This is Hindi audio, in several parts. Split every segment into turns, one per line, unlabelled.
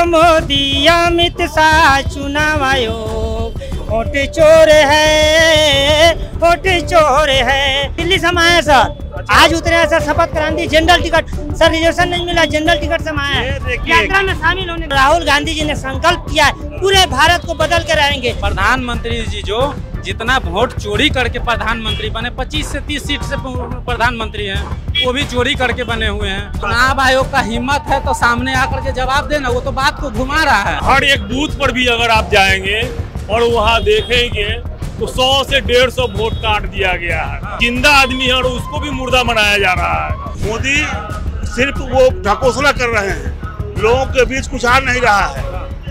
मोदी अमित शाह चुनाव आयोग, वोट चोर है, वोट चोर है। दिल्ली से हम आए सर, आज उतरे हैं सर। शपथ क्रांति जनरल टिकट सर, रिजर्वेशन नहीं मिला, जनरल टिकट से आए हैं यात्रा में शामिल होने। राहुल गांधी जी ने संकल्प किया है पूरे भारत को बदल के रहेंगे।
प्रधानमंत्री जी जो जितना वोट चोरी करके प्रधानमंत्री बने, 25 से 30 सीट से प्रधानमंत्री हैं, वो भी चोरी करके बने हुए हैं। चुनाव आयोग का हिम्मत है तो सामने आकर के जवाब देना, वो तो बात को घुमा रहा है।
हर एक बूथ पर भी अगर आप जाएंगे और वहाँ देखेंगे तो 100 से 150 वोट काट दिया गया है। जिंदा आदमी है और उसको भी मुर्दा बनाया जा रहा है। मोदी सिर्फ वो ढकोसला कर रहे हैं, लोगों के बीच कुछ आ नहीं रहा है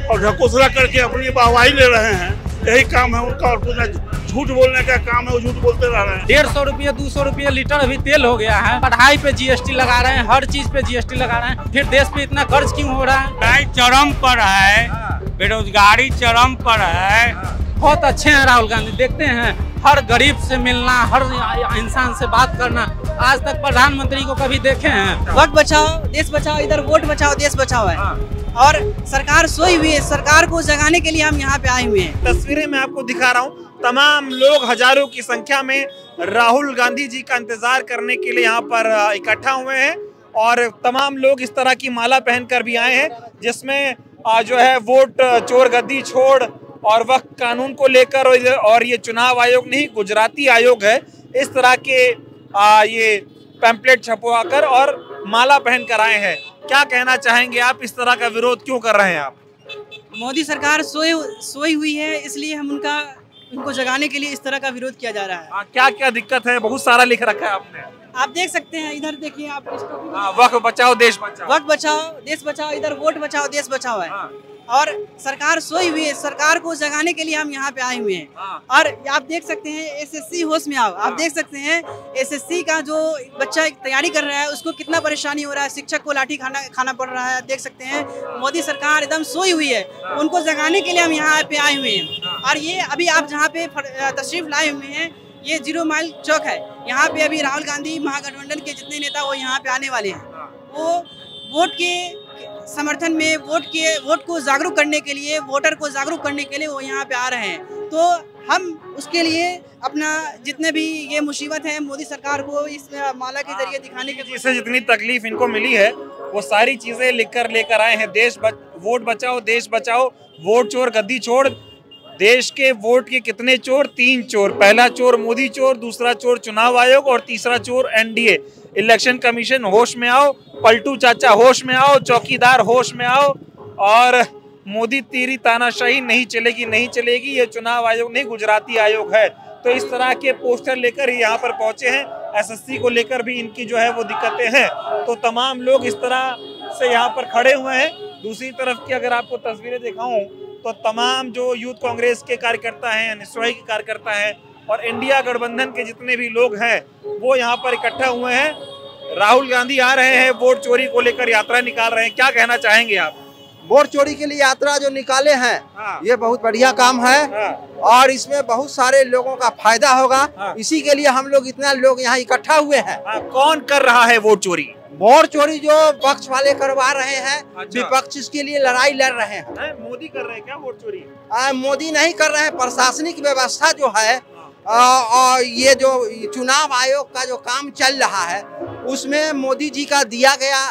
और ढकोसला करके अपनी वाहवाही ले रहे हैं। यही काम है उनका और कुछ नहीं। झूठ बोलने का काम है, वो झूठ बोलते रह रहे हैं।
150 रुपये 200 रुपये लीटर अभी तेल हो गया है। पढ़ाई पे जीएसटी लगा रहे हैं, हर चीज पे जीएसटी लगा रहे हैं। फिर देश पे इतना कर्ज क्यों हो रहा है?
चरम पर है, बेरोजगारी चरम पर है।
बहुत अच्छे हैं राहुल गांधी, देखते हैं हर गरीब से मिलना, हर इंसान से बात करना। आज तक प्रधानमंत्री को कभी देखे हैं?
वक्त बचाओ देश बचाओ, इधर वोट बचाओ देश बचाओ है। और सरकार सोई हुई है, सरकार को जगाने के लिए हम यहाँ पे आए हुए हैं।
तस्वीरें मैं आपको दिखा रहा हूँ। तमाम लोग हजारों की संख्या में राहुल गांधी जी का इंतजार करने के लिए यहाँ पर इकट्ठा हुए हैं और तमाम लोग इस तरह की माला पहनकर भी आए हैं, जिसमें जो है वोट चोर गद्दी छोड़ और वक्त कानून को लेकर, और ये चुनाव आयोग नहीं गुजराती आयोग है, इस तरह के ये पैम्पलेट छपवाकर और माला पहनकर आए हैं। क्या कहना चाहेंगे आप? इस तरह का विरोध क्यों कर रहे हैं आप?
मोदी सरकार सोई हुई है, इसलिए हम उनको जगाने के लिए इस तरह का विरोध किया जा रहा है।
क्या क्या दिक्कत है? बहुत सारा लिख रखा है आपने।
आप देख सकते हैं, इधर देखिए आप।
वक्त बचाओ देश बचाओ,
वक्त बचाओ देश बचाओ, इधर वोट बचाओ देश बचाओ है। और सरकार सोई हुई है, सरकार को जगाने के लिए हम यहाँ पे आए हुए हैं। और आप देख सकते हैं एसएससी होश में आओ। आप देख सकते हैं एसएससी का जो बच्चा तैयारी कर रहा है उसको कितना परेशानी हो रहा है, शिक्षक को लाठी खाना पड़ रहा है। देख सकते हैं मोदी सरकार एकदम सोई हुई है, उनको जगाने के लिए हम यहाँ पे आए हुए हैं। और ये अभी आप जहाँ पे तशरीफ लाए हुए हैं, ये 0 माइल चौक है। यहाँ पे अभी राहुल गांधी महागठबंधन के जितने नेता वो यहाँ पे आने वाले हैं। वो वोट के समर्थन में, वोट को जागरूक करने के लिए, वोटर को जागरूक करने के लिए वो यहाँ पे आ रहे हैं। तो हम उसके लिए अपना जितने भी ये मुसीबत है मोदी सरकार को इस माला के जरिए दिखाने के,
जिससे जितनी तकलीफ इनको मिली है वो सारी चीजें लिखकर लेकर आए हैं। वोट बचाओ देश बचाओ, वोट चोर गद्दी छोड़। देश के वोट के कितने चोर? 3 चोर। पहला चोर मोदी चोर, दूसरा चोर चुनाव आयोग और तीसरा चोर एनडीए इलेक्शन कमीशन। होश में आओ पलटू चाचा, होश में आओ चौकीदार, होश में आओ। और मोदी तेरी तानाशाही नहीं चलेगी, नहीं चलेगी। ये चुनाव आयोग नहीं गुजराती आयोग है। तो इस तरह के पोस्टर लेकर यहाँ पर पहुंचे हैं। एसएससी को लेकर भी इनकी जो है वो दिक्कतें हैं। तो तमाम लोग इस तरह से यहाँ पर खड़े हुए हैं। दूसरी तरफ की अगर आपको तस्वीरें दिखाऊं तो तमाम जो यूथ कांग्रेस के कार्यकर्ता हैं, निस्वाई के कार्यकर्ता हैं और इंडिया गठबंधन के जितने भी लोग हैं वो यहाँ पर इकट्ठा हुए हैं। राहुल गांधी आ रहे हैं, वोट चोरी को लेकर यात्रा निकाल रहे हैं। क्या कहना चाहेंगे आप?
वोट चोरी के लिए यात्रा जो निकाले हैं ये बहुत बढ़िया काम है और इसमें बहुत सारे लोगों का फायदा होगा। इसी के लिए हम लोग इतना लोग यहाँ इकट्ठा हुए हैं।
कौन कर रहा है वोट चोरी?
वोट चोरी जो पक्ष वाले करवा रहे हैं, विपक्ष इसके लिए लड़ाई लड़ रहे हैं।
मोदी कर रहे हैं क्या वोट चोरी?
मोदी नहीं कर रहे हैं। प्रशासनिक व्यवस्था जो है और ये जो चुनाव आयोग का जो काम चल रहा है उसमें मोदी जी का दिया गया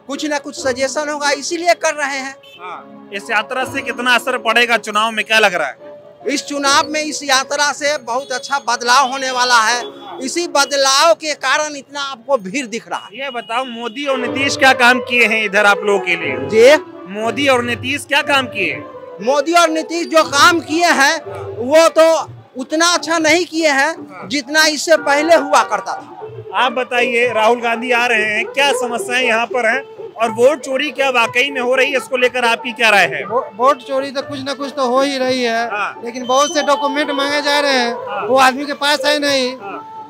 कुछ न कुछ सजेशन होगा, इसीलिए कर रहे हैं।
इस यात्रा से कितना असर पड़ेगा चुनाव में, क्या लग रहा है?
इस चुनाव में इस यात्रा से बहुत अच्छा बदलाव होने वाला है। इसी बदलाव के कारण इतना आपको भीड़ दिख रहा है।
ये बताओ मोदी और नीतीश क्या काम किए हैं इधर आप लोगों के लिए?
जी,
मोदी और नीतीश क्या काम किए?
मोदी और नीतीश जो काम किए हैं वो तो उतना अच्छा नहीं किए हैं जितना इससे पहले हुआ करता था।
आप बताइए, राहुल गांधी आ रहे हैं, क्या समस्याएं यहाँ पर हैं और वोट चोरी क्या वाकई में हो रही है, इसको लेकर आपकी क्या राय है?
वोट चोरी तो कुछ न कुछ तो हो ही रही है। लेकिन बहुत से डॉक्यूमेंट मांगे जा रहे हैं, वो आदमी के पास है नहीं।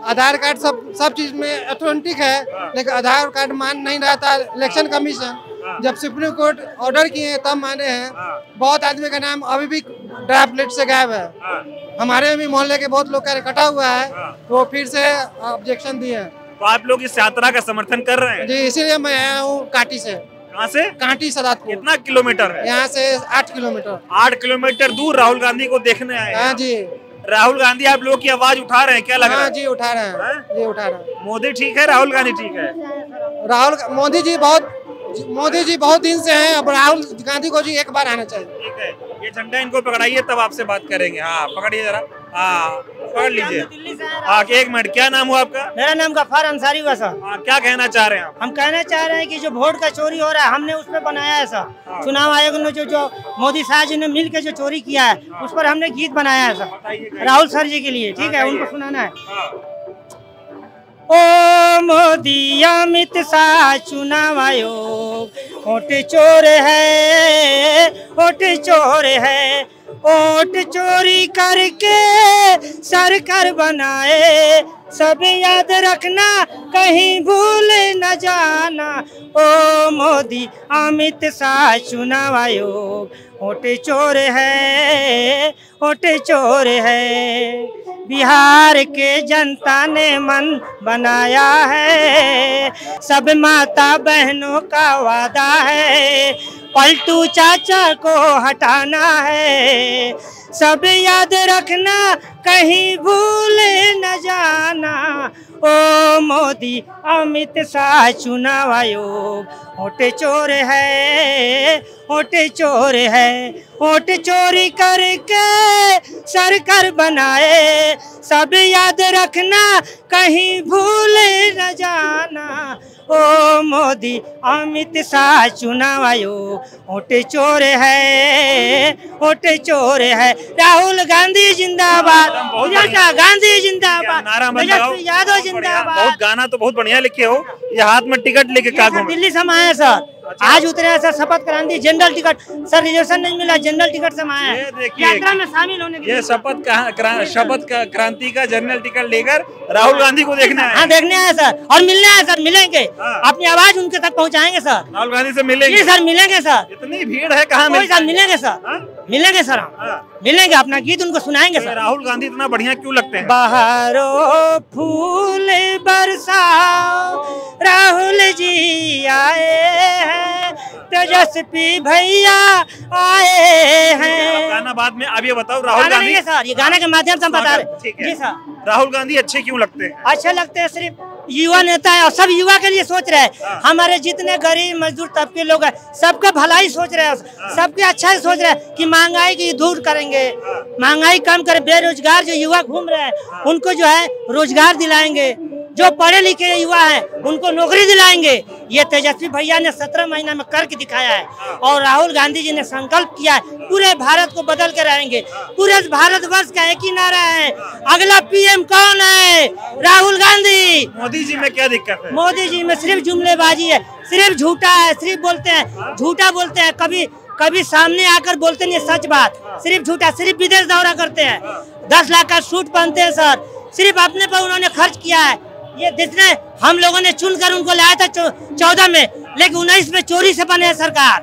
आधार कार्ड सब चीज में ऑथेंटिक है, लेकिन आधार कार्ड मान नहीं रहा था इलेक्शन कमीशन। जब सुप्रीम कोर्ट ऑर्डर किए तब माने हैं। बहुत आदमी का नाम अभी भी ड्राफ्ट लिस्ट से गायब है। हमारे भी मोहल्ले के बहुत लोग का इकट्ठा हुआ है, वो फिर से ऑब्जेक्शन दिए हैं।
तो आप लोग इस यात्रा का समर्थन कर रहे हैं?
जी, इसीलिए मैं आया हूँ काटी से।
कहाँ से?
कांटी सदातपुर।
कितना किलोमीटर है?
यहाँ से 8 किलोमीटर।
8 किलोमीटर दूर राहुल गांधी को देखने आए हैं।
हाँ जी।
राहुल गांधी आप लोग की आवाज उठा रहे हैं, क्या लग रहा है?
हाँ जी उठा रहे हैं, जी उठा रहे हैं।
मोदी ठीक है, राहुल गांधी ठीक है?
मोदी जी बहुत दिन से हैं, अब राहुल गांधी को जी एक बार आना चाहिए।
ठीक है, ये झंडा इनको पकड़ाइए तब आपसे बात करेंगे। हाँ पकड़िए जरा, हाँ पकड़ लीजिए। हाँ 1 मिनट, क्या नाम हुआ आपका?
मेरा नाम गफ्फार अंसारी हुआ सर।
हाँ क्या कहना चाह रहे हैं आप?
हम कहना चाह रहे हैं कि जो वोट का चोरी हो रहा है हमने उस पर बनाया है सर। चुनाव आयोग ने जो मोदी साहब जी ने मिल के जो चोरी किया है उस पर हमने गीत बनाया है सर, राहुल सर जी के लिए। ठीक है, उनको सुनाना है। ओ मोदी अमित शाह चुनाव आयोग वोट चोर है, वोट चोर है, वोट चोरी करके सरकार बनाए, सब याद रखना कहीं भूल न जाना। ओ मोदी अमित शाह चुनाव आयोग वोट चोर है, वोट चोर है। बिहार के जनता ने मन बनाया है, सब माता बहनों का वादा है, पलटू चाचा को हटाना है, सब याद रखना कहीं भूल न जाना। ओ मोदी अमित शाह चुनाव आयोग वोट चोर है, वोट चोर है, वोट चोरी करके सरकार बनाए, सब याद रखना कहीं भूल न जाना। ओ मोदी अमित शाह चुनाव आयोग वोट चोर है, वोट चोर है। राहुल गांधी जिंदाबाद, प्रियंका गांधी जिंदाबाद, तेजस्वी यादव जिंदाबाद।
बहुत गाना तो बहुत बढ़िया लिखे हो, ये हाथ में टिकट लेके का घूम?
दिल्ली से हम आए हैं सर। आज उतरे हैं सर, शपथ क्रांति जनरल टिकट सर, रिजर्वेशन नहीं मिला, जनरल टिकट से आए हैं यात्रा में शामिल होने के लिए।
ये शपथ क्रांति का जनरल टिकट लेकर राहुल गांधी को देखना है।
हाँ देखने आए सर, और मिलने आए सर, मिलेंगे, अपनी आवाज उनके तक पहुंचाएंगे सर।
राहुल गांधी से मिलेंगे?
जी सर मिलेंगे सर।
इतनी भीड़ है, कहाँ
सर मिलेंगे सर, मिलेंगे सर, हम मिलेंगे, अपना गीत उनको सुनाएंगे सर।
राहुल गांधी इतना बढ़िया क्यों लगते हैं?
बहारो फूल बरसाओ राहुल जी आए हैं, तेजस्वी भैया आए हैं।
गाना बाद में, अब ये बताओ राहुल गांधी
सर, ये गाने के माध्यम से हम बता रहे हैं। जी सर,
राहुल गांधी अच्छे क्यों लगते हैं?
अच्छे लगते हैं, सिर्फ युवा नेता है और सब युवा के लिए सोच रहे हैं। हमारे जितने गरीब मजदूर तबके लोग हैं सबका भलाई सोच रहे हैं, सबके अच्छा ही सोच रहे हैं कि महंगाई की दूर करेंगे, महंगाई कम करें, बेरोजगार जो युवा घूम रहे हैं उनको जो है रोजगार दिलाएंगे, जो पढ़े लिखे युवा हैं उनको नौकरी दिलाएंगे। ये तेजस्वी भैया ने 17 महीना में करके दिखाया है, और राहुल गांधी जी ने संकल्प किया है पूरे भारत को बदल कर रहेंगे। पूरे भारतवर्ष का एक ही नारा है, अगला पीएम कौन है? राहुल गांधी।
मोदी जी में क्या दिक्कत है?
मोदी जी में सिर्फ जुमलेबाजी है, सिर्फ झूठा है, सिर्फ बोलते हैं, झूठा बोलते हैं, कभी सामने आकर बोलते नहीं सच बात, सिर्फ झूठा, सिर्फ विदेश दौरा करते हैं, 10 लाख का सूट पहनते हैं सर, सिर्फ अपने पर उन्होंने खर्च किया है। ये जितने हम लोगों ने चुनकर उनको लाया था 14 में, लेकिन 19 में चोरी से बने सरकार,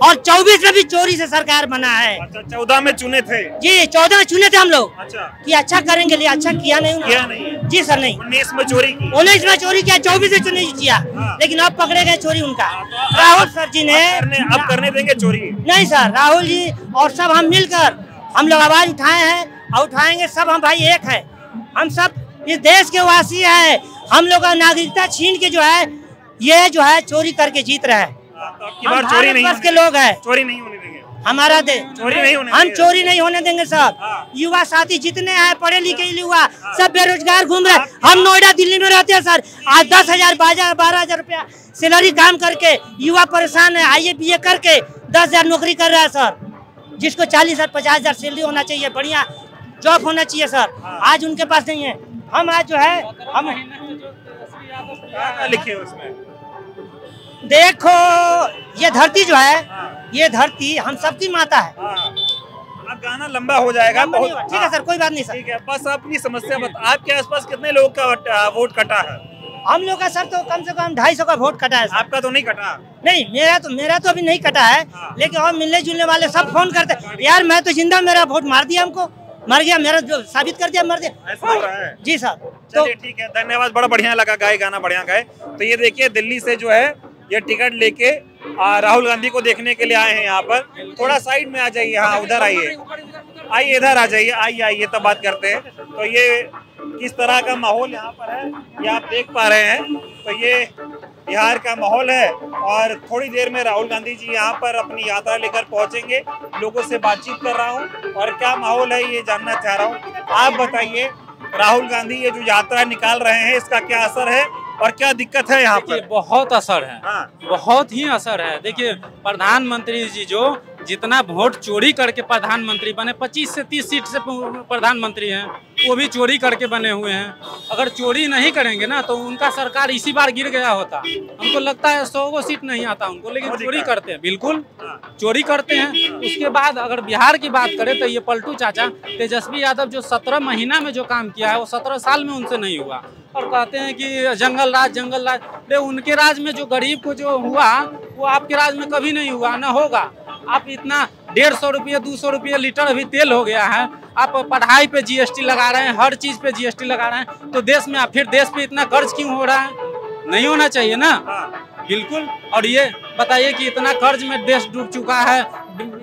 और 24 में भी चोरी से सरकार बना है।
अच्छा, 14 में चुने थे?
जी 14 में चुने थे हम लोग।
अच्छा,
कि अच्छा करेंगे, लिए अच्छा किया नहीं,
किया नहीं।
जी सर नहीं।
19 में चोरी की?
19 में चोरी किया, 24 में चुने किया, लेकिन अब पकड़े गए चोरी उनका। राहुल सर जी ने
अब करने देंगे चोरी?
नहीं सर, राहुल जी और सब हम मिलकर हम लोग आवाज उठाए हैं और उठाएंगे सब, हम भाई एक है, हम सब इस देश के वासी है। हम लोग का नागरिकता छीन के जो है ये जो है चोरी करके जीत रहे हैं।
हम चोरी नहीं
के लोग हैं,
चोरी नहीं होने देंगे
हमारा देश,
चोरी नहीं होने
हम चोरी नहीं होने देंगे सर। युवा साथी जितने हैं पढ़े लिखे युवा सब बेरोजगार घूम रहे हैं। हम नोएडा दिल्ली में रहते हैं सर, आज 10,000 12,000 रुपया सैलरी काम करके युवा परेशान है, IAA BA करके 10,000 नौकरी कर रहा है सर, जिसको 40,000 50,000 सैलरी होना चाहिए, बढ़िया जॉब होना चाहिए सर, आज उनके पास नहीं है। हम आज जो है हम
क्या लिखे उसमें?
देखो ये धरती जो है, ये धरती हम सबकी माता है।
अब गाना लंबा हो जाएगा,
ठीक है सर, कोई बात नहीं सर।
ठीक है, बस अपनी समस्या बता। आपके आसपास कितने लोग का वोट कटा है?
हम लोग का सर तो कम से कम 250 का वोट कटा है।
आपका तो नहीं कटा?
नहीं, मेरा तो अभी नहीं कटा है, लेकिन और मिलने जुलने वाले सब फोन करते यार मैं तो जिंदा, मेरा वोट मार दिया, हमको मर गया, मेरा जो साबित कर दिया, मर दिया।
ऐसा हो रहा है?
जी सर।
चलिए ठीक है, धन्यवाद, बड़ा बढ़िया लगा, गाना बढ़िया गाए। तो ये देखिए दिल्ली से जो है ये टिकट लेके राहुल गांधी को देखने के लिए आए हैं यहाँ पर। थोड़ा साइड में आ जाइए, हाँ उधर आइए, आइए इधर आ जाइए, आइए आइए तब बात करते हैं। तो ये किस तरह का माहौल यहाँ पर है ये आप देख पा रहे हैं। तो ये बिहार का माहौल है और थोड़ी देर में राहुल गांधी जी यहाँ पर अपनी यात्रा लेकर पहुंचेंगे। लोगों से बातचीत कर रहा हूँ और क्या माहौल है ये जानना चाह रहा हूँ। आप बताइए, राहुल गांधी ये जो यात्रा निकाल रहे हैं इसका क्या असर है और क्या दिक्कत है यहाँ पर?
बहुत असर है,
हाँ।
बहुत ही असर है। देखिए प्रधानमंत्री जी जो जितना वोट चोरी करके प्रधानमंत्री बने, 25 से 30 सीट से प्रधानमंत्री हैं, वो भी चोरी करके बने हुए हैं। अगर चोरी नहीं करेंगे ना तो उनका सरकार इसी बार गिर गया होता। हमको लगता है 100 सीट नहीं आता उनको, लेकिन चोरी करते हैं, बिल्कुल चोरी करते हैं। उसके बाद अगर बिहार की बात करें तो ये पलटू चाचा तेजस्वी यादव जो 17 महीना में जो काम किया है वो 17 साल में उनसे नहीं हुआ। और कहते हैं कि जंगल राज, उनके राज में जो गरीब को जो हुआ वो आपके राज में कभी नहीं हुआ, ना होगा। आप इतना 150 रुपये 200 रुपये लीटर अभी तेल हो गया है, आप पढ़ाई पे जीएसटी लगा रहे हैं, हर चीज पे जीएसटी लगा रहे हैं, तो देश में फिर देश पे इतना कर्ज क्यों हो रहा है? नहीं होना चाहिए ना, बिल्कुल। और ये बताइए कि इतना कर्ज में देश डूब चुका है।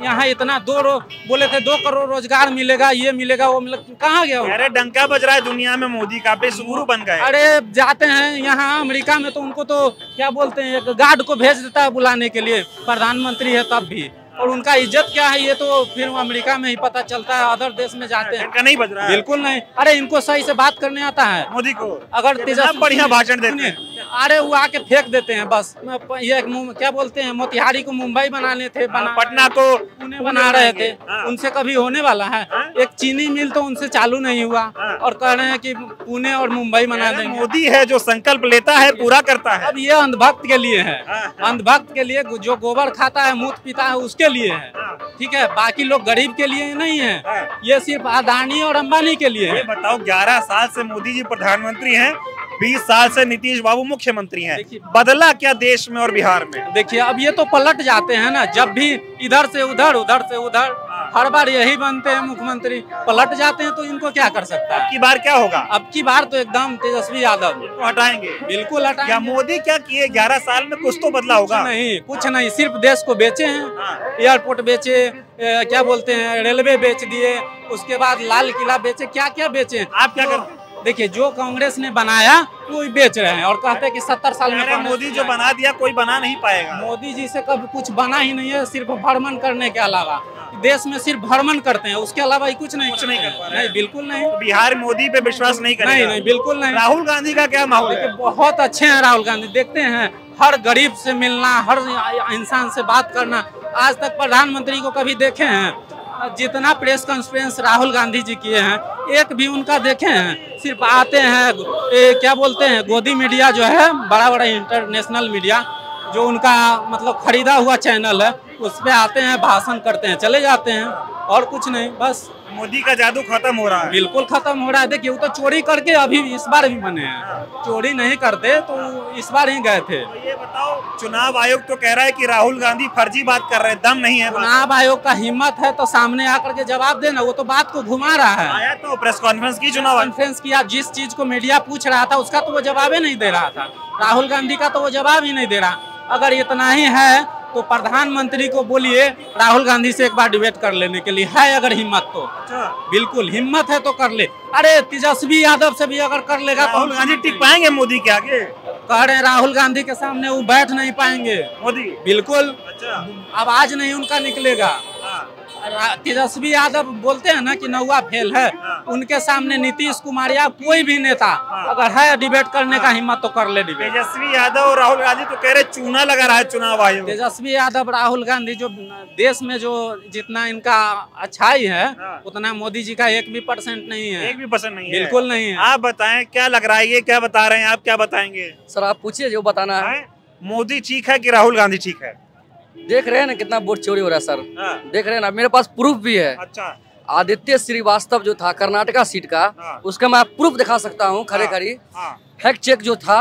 यहाँ इतना बोले थे 2 करोड़ रोजगार मिलेगा, ये मिलेगा, वो मिलेगा, कहाँ गया?
अरे डंका बज रहा है दुनिया में, मोदी का पे गुरु बन गए।
अरे जाते हैं यहाँ अमेरिका में तो उनको तो क्या बोलते हैं, एक गार्ड को भेज देता है बुलाने के लिए, प्रधानमंत्री है तब भी। और उनका इज्जत क्या है ये तो फिर अमेरिका में ही पता चलता है, अदर देश में जाते हैं।
इनका नहीं बज रहा है,
बिल्कुल नहीं। अरे इनको सही से बात करने आता है
मोदी को,
अगर तेजस्वी
बढ़िया भाषण देते हैं।
अरे वो आके फेंक देते हैं बस। ये क्या बोलते हैं, मोतिहारी को मुंबई बनाने थे,
पटना को
पुणे बना रहे थे, उनसे कभी होने वाला है? एक चीनी मिल तो उनसे चालू नहीं हुआ और कह रहे हैं कि पुणे और मुंबई बना देंगे।
मोदी है जो संकल्प लेता है पूरा करता है।
अब ये अंधभक्त के लिए है, अंधभक्त के लिए, जो गोबर खाता है मूत पीता है उसके लिए है, ठीक है। बाकी लोग गरीब के लिए नहीं है, ये सिर्फ अदानी और अंबानी के लिए है।
बताओ 11 साल से मोदी जी प्रधानमंत्री हैं, 20 साल से नीतीश बाबू मुख्यमंत्री हैं, बदला क्या देश में और बिहार में?
देखिए अब ये तो पलट जाते हैं ना, जब भी इधर से उधर, उधर से उधर, हर बार यही बनते हैं मुख्यमंत्री, पलट जाते हैं, तो इनको क्या कर सकता है?
अब की बार क्या होगा? अब
की बार तो एकदम तेजस्वी यादव
को हटाएंगे,
बिल्कुल हटाएंगे।
क्या मोदी क्या किए 11 साल में? कुछ तो बदला होगा?
कुछ नहीं, सिर्फ देश को बेचे हैं, एयरपोर्ट बेचे, क्या बोलते हैं रेलवे बेच दिए, उसके बाद लाल किला बेचे, क्या क्या बेचे।
आप क्या करते?
देखिए जो कांग्रेस ने बनाया वो बेच रहे हैं और कहते हैं कि 70 साल में
मोदी जो बना दिया कोई बना नहीं पाएगा।
मोदी जी से कभी कुछ बना ही नहीं है, सिर्फ भ्रमण करने के अलावा। देश में सिर्फ भ्रमण करते हैं, उसके अलावा कुछ नहीं कर पा रहे हैं। बिल्कुल नहीं।
तो बिहार मोदी पे विश्वास नहीं करेगा?
नहीं, बिल्कुल नहीं।
राहुल गांधी का क्या माहौल है?
बहुत अच्छे हैं राहुल गांधी, देखते हैं हर गरीब से मिलना, हर इंसान से बात करना। आज तक प्रधानमंत्री को कभी देखे हैं? जितना प्रेस कॉन्फ्रेंस राहुल गांधी जी किए हैं एक भी उनका देखे हैं? सिर्फ आते हैं, क्या बोलते हैं, गोदी मीडिया जो है, बड़ा बड़ा इंटरनेशनल मीडिया जो उनका मतलब खरीदा हुआ चैनल है, उस पे आते हैं, भाषण करते हैं, चले जाते हैं, और कुछ नहीं। बस
मोदी का जादू खत्म हो रहा है,
बिल्कुल खत्म हो रहा है। देखिए वो तो चोरी करके अभी इस बार भी बने हैं, चोरी नहीं करते तो इस बार ही गए थे।
तो ये बताओ, चुनाव आयोग तो कह रहा है कि राहुल गांधी फर्जी बात कर रहे हैं, दम नहीं है।
चुनाव आयोग का हिम्मत है तो सामने आकर के जवाब देना, वो तो बात को घुमा रहा है।
आया तो प्रेस कॉन्फ्रेंस की, चुनाव
कॉन्फ्रेंस किया, जिस चीज को मीडिया पूछ रहा था उसका तो वो जवाब ही नहीं दे रहा था। राहुल गांधी का तो वो जवाब ही नहीं दे रहा। अगर इतना ही है तो प्रधानमंत्री को बोलिए राहुल गांधी से एक बार डिबेट कर लेने के लिए, है अगर हिम्मत तो। बिल्कुल हिम्मत है तो कर ले। अरे तेजस्वी यादव से भी अगर कर लेगा तो
राहुल गांधी टिक पाएंगे मोदी के आगे?
कह रहे हैं राहुल गांधी के सामने वो बैठ नहीं पाएंगे
मोदी,
बिल्कुल। आवाज नहीं उनका निकलेगा। तेजस्वी यादव बोलते हैं ना कि नौवा फेल है, उनके सामने नीतीश कुमार या कोई भी नेता अगर है डिबेट करने का हिम्मत तो कर ले डिबेट।
तेजस्वी यादव और राहुल गांधी तो कह रहे चूना लगा रहा है चुनाव आयोग।
तेजस्वी यादव राहुल गांधी जो देश में जो जितना इनका अच्छाई है उतना मोदी जी का 1% नहीं है।
1% नहीं है,
बिल्कुल नहीं है।
आप बताएं क्या लग रहा है, ये क्या बता रहे हैं, आप क्या बताएंगे?
सर आप पूछिए जो बताना है।
मोदी ठीक है कि राहुल गांधी ठीक है?
देख रहे हैं ना कितना वोट चोरी हो रहा है सर, देख रहे हैं ना, मेरे पास प्रूफ भी है।
अच्छा।
आदित्य श्रीवास्तव जो था कर्नाटका सीट का, उसका मैं प्रूफ दिखा सकता हूँ खड़े खड़ी। फैक्ट चेक जो था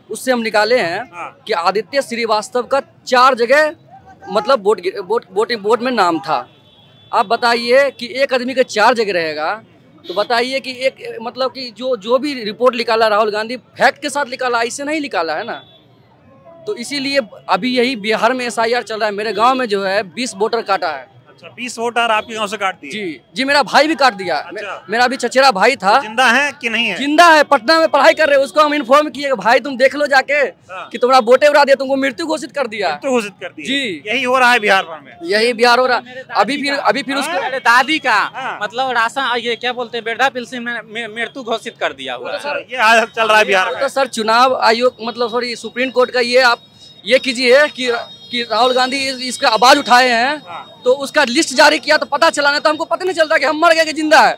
उससे हम निकाले हैं कि आदित्य श्रीवास्तव का 4 जगह मतलब वोट में नाम था। आप बताइए कि एक आदमी का 4 जगह रहेगा तो बताइए कि एक मतलब कि जो भी रिपोर्ट निकाला राहुल गांधी फैक्ट के साथ निकाला, ऐसे नहीं निकाला है ना। तो इसीलिए अभी यही बिहार में SIR चल रहा है। मेरे गांव में जो है 20 वोटर काटा है।
अच्छा, 20 वोटर आपके गांव से काट दिए?
जी, मेरा भाई भी काट दिया।
अच्छा।
मेरा अभी चचेरा भाई था।
जिंदा है कि नहीं है?
जिंदा है, पटना में पढ़ाई कर रहे हैं। उसको हम इन्फॉर्म किए भाई तुम देख लो जाके कि तुम्हारा वोटे उड़ा दिया, तुमको मृत्यु घोषित कर दिया।
तो घोषित कर दिया
जी,
यही हो रहा है बिहार भर में।
यही बिहार हो रहा है। अभी फिर उसको
मेरे दादी का मतलब राशन ये क्या बोलते हैं वृद्धा पेंशन में मृत्यु घोषित कर दिया हुआ है।
ये हाल चल रहा है बिहार में।
तो सर चुनाव आयोग मतलब सॉरी सुप्रीम कोर्ट का ये आप ये कीजिए कि राहुल गांधी इसका आवाज उठाए हैं तो उसका लिस्ट जारी किया तो पता चला, ना तो हमको पता नहीं चलता कि हम मर गए कि जिंदा है।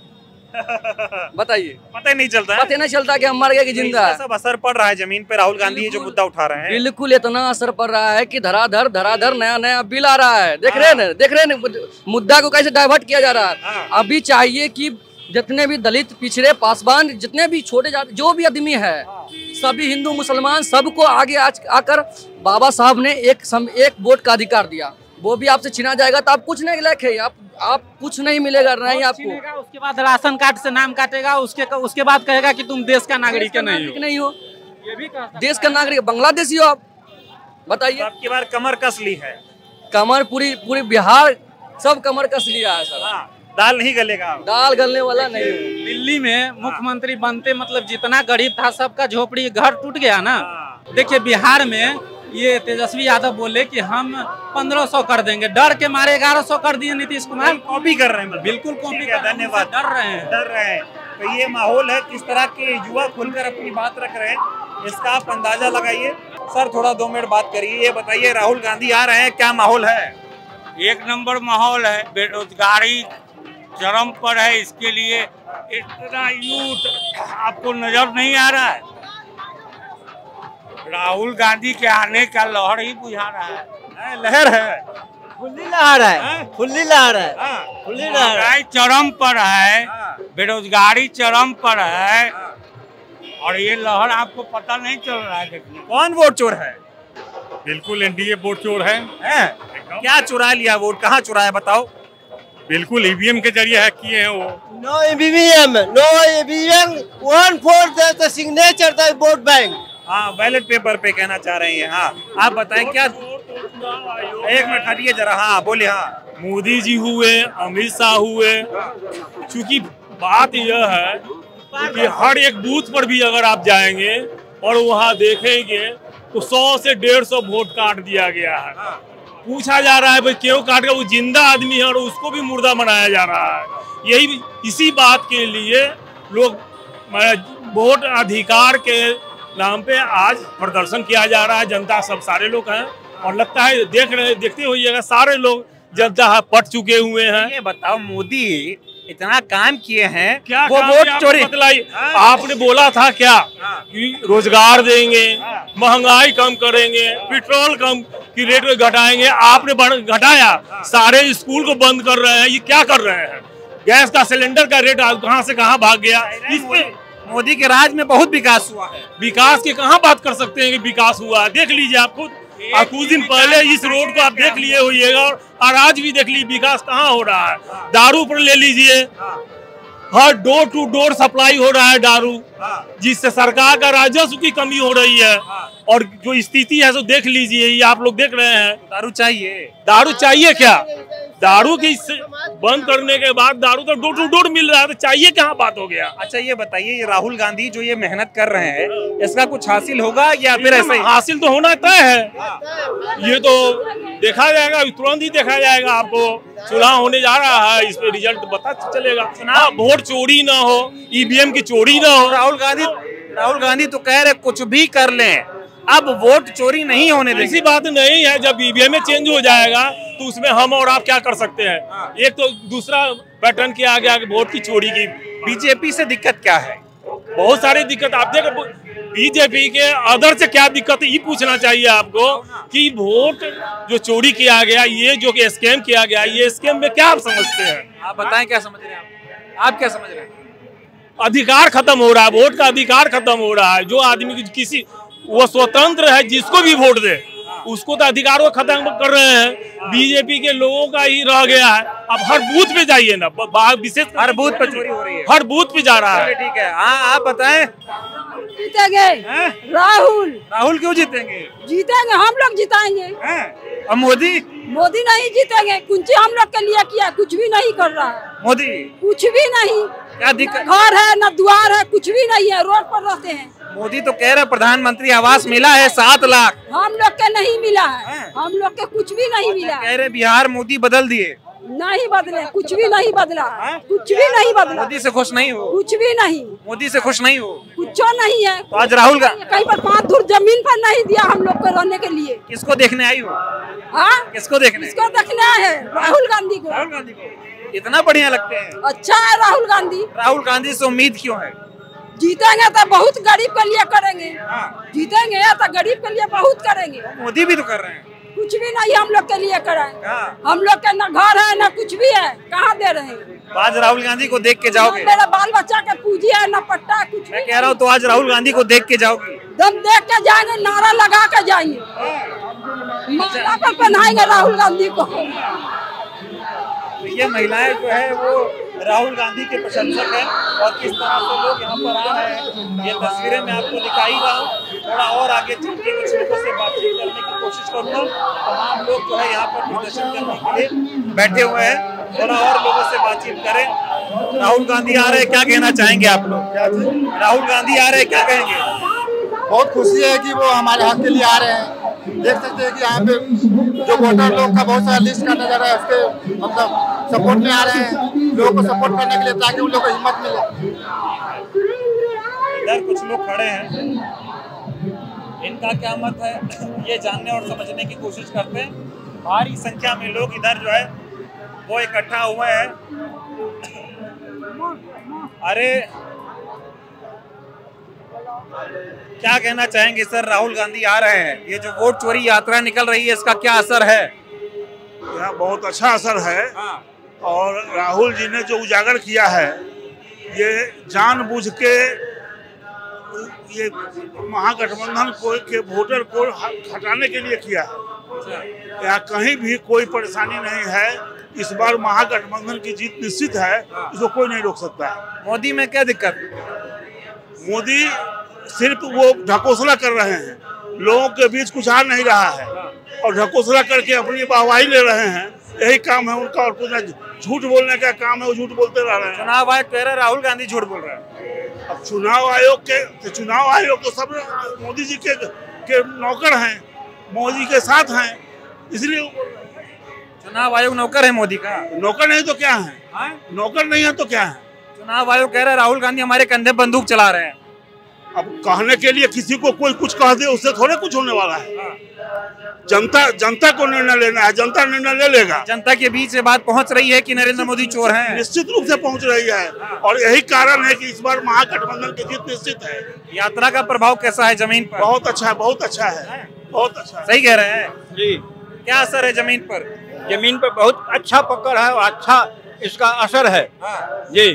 बताइए,
पता ही नहीं चलता है।
पता नहीं चलता कि हम मर गए कि जिंदा है।
सब असर पड़ रहा है जमीन पे राहुल गांधी जो मुद्दा उठा रहे हैं।
बिल्कुल इतना असर पड़ रहा है कि धराधर नया बिल आ रहा है। देख रहे हैं मुद्दा को कैसे डाइवर्ट किया जा रहा है। अभी चाहिए कि जितने भी दलित पिछड़े पासवान जितने भी छोटे जाति जो भी आदमी है सभी हिंदू मुसलमान सबको आगे आकर बाबा साहब ने एक वोट का अधिकार दिया। वो भी आपसे छीना जाएगा तो आप कुछ नहीं लायक है, आप कुछ नहीं मिलेगा नहीं आपको।
उसके बाद राशन कार्ड से नाम काटेगा, उसके बाद कहेगा कि तुम देश का नागरिक नहीं हो।
ये भी देश का नागरिक बांग्लादेशी हो आप। बताइए,
आपकी बार कमर कस ली है।
कमर पूरी बिहार सब कमर कस लिया है सर।
दाल नहीं गलेगा,
दाल गलने वाला नहीं।
दिल्ली में मुख्यमंत्री बनते मतलब जितना गरीब था सबका झोपड़ी घर टूट गया ना। देखिए बिहार में ये तेजस्वी यादव बोले कि हम 1500 कर देंगे, डर के मारे 1100 कर दिए नीतीश कुमार।
कॉपी कर रहे हैं,
बिल्कुल कॉपी।
धन्यवाद।
डर रहे हैं।
तो ये माहौल है, किस तरह के युवा खुलकर अपनी बात रख रहे हैं इसका आप अंदाजा लगाइए। सर थोड़ा 2 मिनट बात करिए, ये बताइए राहुल गांधी आ रहे हैं, क्या माहौल है?
एक नंबर माहौल है, बेरोजगारी चरम पर है। इसके लिए इतना यूथ आपको नजर नहीं आ रहा है? राहुल गांधी के आने का लहर ही बुझा रहा है।
लहर है,
खुली लहर है, खुली लहर है, खुली लहर।
महंगाई चरम पर है, बेरोजगारी चरम पर है और ये लहर आपको पता नहीं चल रहा है। देखिए
कौन वोट चोर है?
बिल्कुल एनडीए वोट चोर है।
क्या चुरा लिया वोट, कहाँ चुराया बताओ?
बिल्कुल ईवीएम के जरिए हैक किए हैं वो।
No EVM, 1/4 the signature the vote bank।
हाँ, बैलेट पेपर पे कहना चाह रहे हैं। हाँ आप बताएं क्या। एक मिनट हटिए जरा। हाँ बोलिए। हाँ
मोदी जी हुए, अमित शाह हुए। क्योंकि बात यह है कि हर एक बूथ पर भी अगर आप जाएंगे और वहाँ देखेंगे तो 100 से 150 वोट काट दिया गया है। पूछा जा रहा है भाई क्यों काट गया? वो जिंदा आदमी है और उसको भी मुर्दा बनाया जा रहा है। यही इसी बात के लिए लोग वोट अधिकार के नाम पे आज प्रदर्शन किया जा रहा है। जनता सब सारे लोग हैं और लगता है देखते होइएगा सारे लोग जनता पट चुके हुए हैं।
ये बताओ मोदी इतना काम किए हैं,
क्या
वो वोट चोरी
बतलाई? आपने बोला था क्या कि रोजगार देंगे, महंगाई कम करेंगे, पेट्रोल कम की रेट में घटाएंगे, आपने घटाया। सारे स्कूल को बंद कर रहे हैं। ये क्या कर रहे हैं? गैस का सिलेंडर का रेट कहाँ से कहाँ भाग गया। इसमें
मोदी के राज में बहुत विकास हुआ है।
विकास की कहाँ बात कर सकते हैं कि विकास हुआ? देख लीजिए आप खुद। कुछ दिन पहले इस रोड को आप देख लिए होइएगा और आज भी देख लीजिए विकास कहाँ हो रहा है। दारू पर ले लीजिए, हर डोर टू डोर सप्लाई हो रहा है दारू, जिससे सरकार का राजस्व की कमी हो रही है। और जो स्थिति है सो देख लीजिए, ये आप लोग देख रहे हैं। दारू चाहिए क्या? दारू की बंद करने के बाद दारू तो डोर टू डोर मिल रहा है, तो चाहिए क्या बात हो गया?
अच्छा ये बताइए, ये राहुल गांधी जो ये मेहनत कर रहे हैं इसका कुछ हासिल होगा या फिर ऐसा ही?
हासिल तो होना तय है। ये तो देखा जाएगा, तुरंत ही देखा जाएगा। आपको चुनाव होने जा रहा है, इस पे रिजल्ट पता चलेगा। चुनाव वोट चोरी ना हो, ईवीएम की चोरी ना हो।
राहुल गांधी तो कह रहे कुछ भी कर लें, अब वोट चोरी नहीं होने देंगे।
ऐसी बात नहीं है। जब ईवीएम में चेंज हो जाएगा तो उसमें हम और आप क्या कर सकते हैं? एक तो दूसरा पैटर्न किया गया वोट की चोरी की।
बीजेपी से दिक्कत क्या है?
बहुत सारी दिक्कत। आप देखो बीजेपी के अदर से क्या दिक्कत है, ये पूछना चाहिए आपको कि वोट जो चोरी किया गया, ये जो स्कैम किया गया, ये स्कैम में क्या आप समझते हैं?
आप बताएं क्या समझ रहे हैं? आप क्या समझ रहे हैं?
अधिकार खत्म हो रहा है, वोट का अधिकार खत्म हो रहा है। जो आदमी किसी वो स्वतंत्र है, जिसको भी वोट दे उसको तो अधिकार को खत्म कर रहे हैं। बीजेपी के लोगों का ही रह गया है। अब हर बूथ पे जाइए ना, विशेष
हर बूथ पे चोरी हो रही है,
हर बूथ पे जा रहा है।
ठीक है। हाँ आप बताएं
जीतेंगे। राहुल
राहुल क्यों जीतेंगे?
जीतेंगे, हम लोग जिताएंगे।
अब मोदी
मोदी नहीं जीतेंगे। कुछ हम लोग के लिए किया, कुछ भी नहीं कर रहा है
मोदी।
कुछ भी नहीं।
क्या दिक्कत?
घर है न द्वार है, कुछ भी नहीं है, रोड पर रहते हैं।
मोदी तो कह रहे प्रधानमंत्री आवास मिला है 7 लाख।
हम लोग के नहीं मिला है, हम लोग के कुछ भी नहीं मिला।
कह रहे बिहार मोदी बदल दिए।
नहीं बदले, कुछ भी नहीं बदला, कुछ भी नहीं बदला।
मोदी से खुश नहीं हो?
कुछ भी नहीं।
मोदी से खुश नहीं हो?
कुछ नहीं है।
तो आज राहुल
कहीं पर 5 धुर जमीन पर नहीं दिया हम लोग को रहने के लिए।
किसको देखने आई हो?
हाँ,
किसको देखने?
किसको देखना है? राहुल गांधी को।
राहुल गांधी को इतना बढ़िया लगते हैं?
अच्छा है राहुल गांधी।
राहुल गांधी से उम्मीद क्यों है?
जीतेंगे तो बहुत गरीब के लिए करेंगे। जीतेंगे तो गरीब के लिए बहुत करेंगे।
मोदी भी तो कर रहे हैं।
कुछ भी नहीं हम लोग के लिए कराएं। हम लोग के न घर है न कुछ भी है, कहाँ दे रहे हैं?
आज राहुल गांधी को देख के जाओगे?
मेरा बाल बच्चा के पूंजी है न पट्टा कुछ।
मैं कह रहा हूँ तो आज राहुल गांधी को देख के जाओगी?
दम देख के जाएंगे, नारा लगा के जाएंगे, माला पर पहनाएंगे राहुल गांधी को।
तो ये महिलाएं जो है वो राहुल गांधी के प्रशंसक हैं और किस तरह से लोग यहाँ पर आ रहे हैं ये तस्वीरें मैं आपको दिखाई रहा हूँ। थोड़ा और आगे चल के कुछ लोगों से बातचीत करने की कोशिश करूँगा। तमाम लोग जो है यहाँ पर प्रदर्शन करने के लिए बैठे हुए हैं, थोड़ा और लोगों से बातचीत करें। राहुल गांधी आ रहे हैं, क्या कहना चाहेंगे आप लोग? राहुल गांधी आ रहे हैं, क्या कहेंगे?
बहुत खुशी है कि वो हमारे हक के लिए आ रहे हैं। देख सकते हैं कि यहाँ पे जो वोटर लोग का बहुत सारा लिस्ट का नजर है, उसके मतलब सपोर्ट में आ रहे हैं लोगों को सपोर्ट करने के लिए, ताकि उन लोगों को हिम्मत मिले।
इधर कुछ लोग खड़े हैं, इनका क्या मत है ये जानने और समझने की कोशिश करते हैं। भारी संख्या में लोग इधर जो है वो इकट्ठा हुए हैं। अरे क्या कहना चाहेंगे सर? राहुल गांधी आ रहे हैं, ये जो वोट चोरी यात्रा निकल रही है इसका क्या असर है?
यह बहुत अच्छा असर है। और राहुल जी ने जो उजागर किया है, ये जानबूझ के ये महागठबंधन को के वोटर को हटाने के लिए किया है। यहाँ कहीं भी कोई परेशानी नहीं है। इस बार महागठबंधन की जीत निश्चित है, इसको कोई नहीं रोक सकता है।
मोदी में क्या दिक्कत?
मोदी सिर्फ वो ढकोसला कर रहे हैं, लोगों के बीच कुछ आ नहीं रहा है और ढकोसला करके अपनी वाहवाही ले रहे हैं। यही काम है उनका और कुछ नहीं। झूठ बोलने का काम है, वो झूठ बोलते रह रहे हैं।
चुनाव आयोग कह रहे राहुल गांधी झूठ बोल रहे हैं।
अब चुनाव आयोग तो सब मोदी जी के नौकर हैं, मोदी के साथ हैं, इसलिए
चुनाव आयोग नौकर है मोदी का?
नौकर नहीं तो क्या है? नौकर नहीं है तो क्या है?
चुनाव आयोग कह रहा है राहुल गांधी हमारे कंधे बंदूक चला रहे हैं।
अब कहने के लिए किसी को कोई कुछ कह दे, उससे थोड़े कुछ होने वाला है। जनता को निर्णय लेना है, जनता निर्णय ले लेगा।
जनता के बीच से बात पहुंच रही है कि नरेंद्र मोदी चोर हैं?
निश्चित रूप से पहुंच रही है और यही कारण है कि इस बार महागठबंधन की जीत निश्चित है।
यात्रा का प्रभाव कैसा है जमीन पर?
बहुत अच्छा है, बहुत अच्छा है, बहुत अच्छा।
सही कह रहे हैं
जी।
क्या असर है जमीन पर?
जमीन पर बहुत अच्छा पकड़ है और अच्छा इसका असर है जी।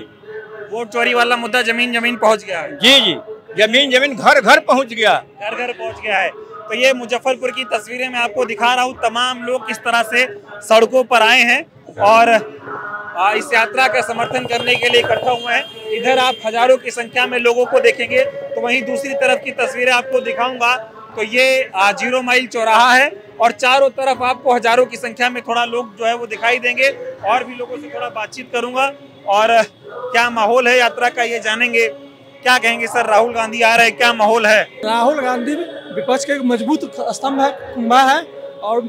वोट चोरी वाला मुद्दा जमीन पहुंच गया है।
जी जी, जमीन घर पहुंच गया,
घर पहुंच गया है। तो ये मुजफ्फरपुर की तस्वीरें मैं आपको दिखा रहा हूँ। तमाम लोग किस तरह से सड़कों पर आए हैं और इस यात्रा का समर्थन करने के लिए इकट्ठा हुए हैं। इधर आप हजारों की संख्या में लोगों को देखेंगे, तो वहीं दूसरी तरफ की तस्वीरें आपको दिखाऊंगा। तो ये 0 माइल चौराहा है और चारों तरफ आपको हजारों की संख्या में थोड़ा लोग जो है वो दिखाई देंगे। और भी लोगों से थोड़ा बातचीत करूंगा और क्या माहौल है यात्रा का ये जानेंगे। क्या कहेंगे सर? राहुल गांधी आ रहे हैं, क्या माहौल है?
राहुल गांधी विपक्ष के मजबूत स्तंभ है, कुंभा है और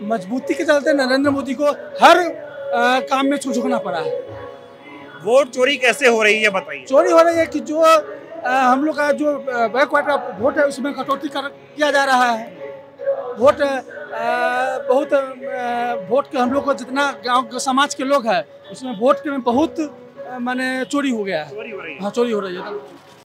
मजबूती के चलते नरेंद्र मोदी को हर काम में झुकना पड़ा है।
वोट चोरी कैसे हो रही है बताइए?
चोरी हो रही है कि जो हम लोग का जो बैकवर्ड वोट है उसमें कटौती किया जा रहा है। वोट बहुत वोट के हम लोग को जितना गांव समाज के लोग हैं उसमें वोट के में बहुत माने चोरी हो गया है।
चोरी हो रही है।
हाँ, चोरी हो रही है।